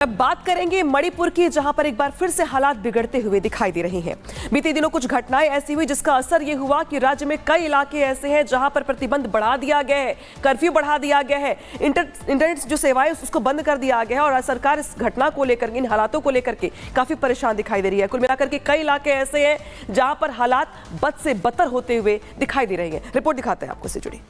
अब बात करेंगे मणिपुर की, जहां पर एक बार फिर से हालात बिगड़ते हुए दिखाई दे रहे हैं। बीते दिनों कुछ घटनाएं ऐसी हुई जिसका असर ये हुआ कि राज्य में कई इलाके ऐसे हैं जहां पर प्रतिबंध बढ़ा दिया गया है, कर्फ्यू बढ़ा दिया गया है, इंटरनेट जो सेवाएं उसको बंद कर दिया गया है और सरकार इस घटना को लेकर, इन हालातों को लेकर के काफी परेशान दिखाई दे रही है। कुल मिलाकर के कई इलाके ऐसे हैं जहां पर हालात बद से बदतर होते हुए दिखाई दे रहे हैं। रिपोर्ट दिखाते हैं आपको इससे जुड़ी।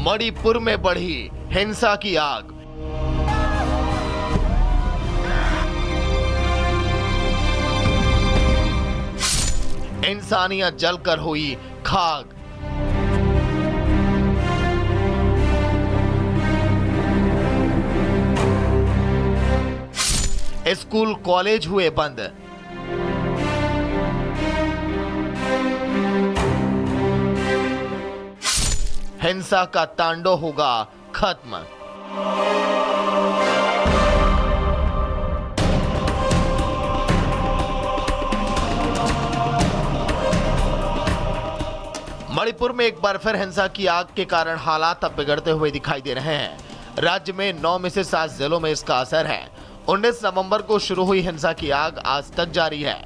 मणिपुर में बढ़ी हिंसा की आग। इंसानियत जलकर हुई खाक। स्कूल कॉलेज हुए बंद। हिंसा का तांडव होगा खत्म। मणिपुर में एक बार फिर हिंसा की आग के कारण हालात अब बिगड़ते हुए दिखाई दे रहे हैं। राज्य में 9 में से 7 जिलों में इसका असर है। 19 नवंबर को शुरू हुई हिंसा की आग आज तक जारी है।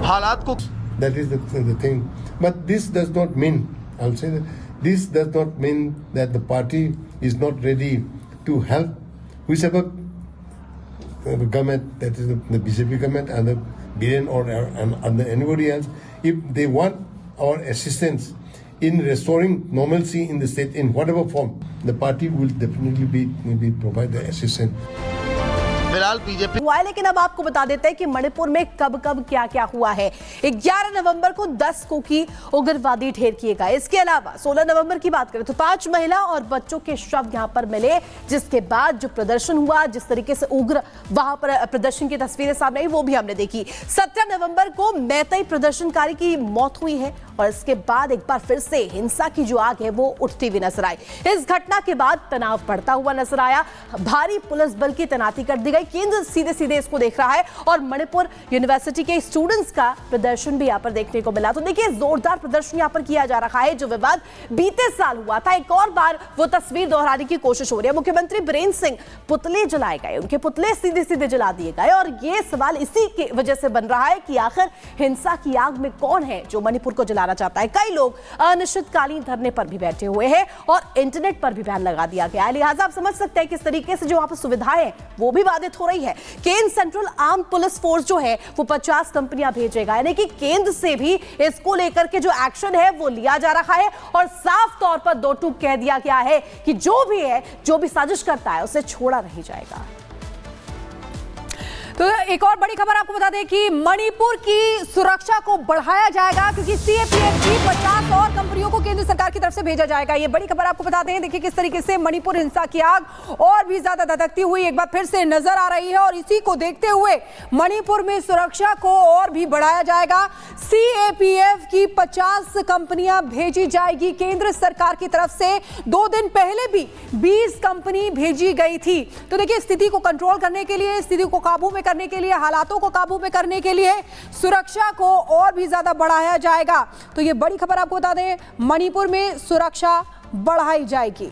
हालात को that is the thing, but this does not mean, I'll say that this does not mean that the party is not ready to help whichever government, that is the BJP government and the BN or anybody else, if they want our assistance in restoring normalcy in the state in whatever form, the party will definitely be provide the assistance. फिलहाल BJP हुआ है, लेकिन अब आपको बता देते हैं कि मणिपुर में कब कब क्या क्या हुआ है। 11 नवंबर को 10 कुकी उग्रवादी ढेर किए गए। इसके अलावा 16 नवंबर की बात करें तो 5 महिला और बच्चों के शव यहां पर मिले, जिसके बाद जो प्रदर्शन हुआ, जिस तरीके से उग्र वहां पर प्रदर्शन की तस्वीरें सामने आई वो भी हमने देखी। 17 नवंबर को मैतेई प्रदर्शनकारी की मौत हुई है और इसके बाद एक बार फिर से हिंसा की जो आग है वो उठती हुई नजर आई। इस घटना के बाद तनाव बढ़ता हुआ नजर आया। भारी पुलिस बल की तैनाती कर दी गई। केंद्र सीधे सीधे इसको देख रहा है और मणिपुर यूनिवर्सिटी के स्टूडेंट्स का प्रदर्शन भी यहाँ पर देखने को मिला। तो देखिए, जोरदार प्रदर्शन यहाँ पर किया जा रहा है। जो विवाद बीते साल हुआ था, एक और बार वो तस्वीर दोहराने की कोशिश हो रही है। मुख्यमंत्री बीरेंद्र सिंह पुतले जलाए गए, उनके पुतले सीधे सीधे जला दिए गए और ये सवाल इसी की वजह से बन रहा है कि आखिर हिंसा की आग में कौन है जो मणिपुर को जलाना चाहता है। कई लोग अनिश्चितकालीन धरने पर भी बैठे हुए हैं और इंटरनेट पर भी बैन लगा दिया गया है। लिहाजा आप समझ सकते हैं किस तरीके से जो वहां पर सुविधाएं वो भी बाधित हो रही है। केंद्र सेंट्रल आर्म पुलिस फोर्स जो है वो 50 कंपनियां भेजेगा, यानी कि केंद्र से भी इसको लेकर के जो एक्शन है वो लिया जा रहा है और साफ तौर पर दो टूक कह दिया गया है कि जो भी साजिश करता है उसे छोड़ा नहीं जाएगा। तो एक और बड़ी खबर आपको बता दें कि मणिपुर की सुरक्षा को बढ़ाया जाएगा, क्योंकि सीएपीएफ की 50 और कंपनियों को केंद्र सरकार की तरफ से भेजा जाएगा। ये बड़ी खबर आपको बता दें। देखिए किस तरीके से मणिपुर हिंसा की आग और भी ज्यादा धधकती हुई एक बार फिर से नजर आ रही है और इसी को देखते हुए मणिपुर में सुरक्षा को और भी बढ़ाया जाएगा। सीएपीएफ की 50 कंपनियां भेजी जाएगी केंद्र सरकार की तरफ से। 2 दिन पहले भी 20 कंपनी भेजी गई थी। तो देखिए, स्थिति को कंट्रोल करने के लिए, स्थिति को काबू में करने के लिए, हालातों को काबू में करने के लिए सुरक्षा को और भी ज्यादा बढ़ाया जाएगा। तो ये बड़ी खबर आपको बता दें, मणिपुर में सुरक्षा बढ़ाई जाएगी।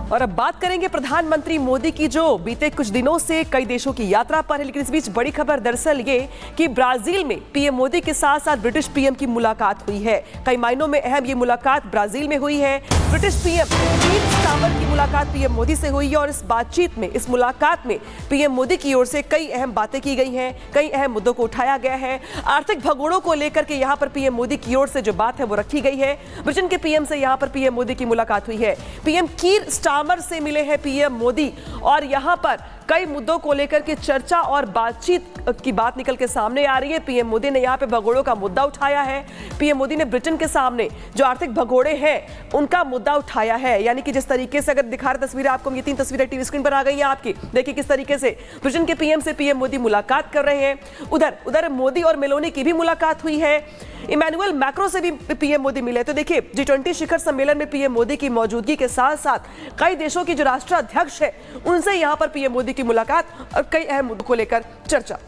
और अब बात करेंगे प्रधानमंत्री मोदी की, जो बीते कुछ दिनों से कई देशों की यात्रा पर है। लेकिन इस बीच बड़ी खबर दरअसल ये कि ब्राजील में पीएम मोदी के साथ साथ ब्रिटिश पीएम की मुलाकात हुई है। कई मायनों में अहम ये मुलाकात ब्राजील में हुई है। ब्रिटिश पीएम कीर स्टारमर की मुलाकात पीएम मोदी से हुई है और इस बातचीत में, इस मुलाकात में पीएम मोदी की ओर से कई अहम बातें की गई हैं, कई अहम मुद्दों को उठाया गया है। आर्थिक भगोड़ों को लेकर के यहाँ पर पीएम मोदी की ओर से जो बात है वो रखी गई है। ब्रिटेन के पीएम से यहाँ पर पीएम मोदी की मुलाकात हुई है। पीएम कीर स्टारमर से मिले हैं पीएम मोदी और यहाँ पर कई मुद्दों को लेकर के चर्चा और बातचीत की बात निकल के सामने आ रही है। पीएम मोदी ने यहाँ पे भगोड़ों का मुद्दा उठाया है। पीएम मोदी ने ब्रिटेन के सामने जो आर्थिक भगोड़े हैं उनका मुद्दा उठाया है। यानी कि जिस तरीके से, अगर दिखा रहे तस्वीरें आपको, ये 3 तस्वीरें टीवी स्क्रीन पर आ गई हैं आपकी, देखिए किस तरीके से ब्रिटेन के पीएम से पीएम मोदी मुलाकात कर रहे हैं। उधर मोदी और मेलोनी की भी मुलाकात हुई है। इमैनुअल मैक्रो से भी पीएम मोदी मिले। तो देखिए G20 शिखर सम्मेलन में पीएम मोदी की मौजूदगी के साथ साथ कई देशों की जो राष्ट्राध्यक्ष है उनसे यहां पर पीएम मोदी की मुलाकात और कई अहम मुद्दों को लेकर चर्चा।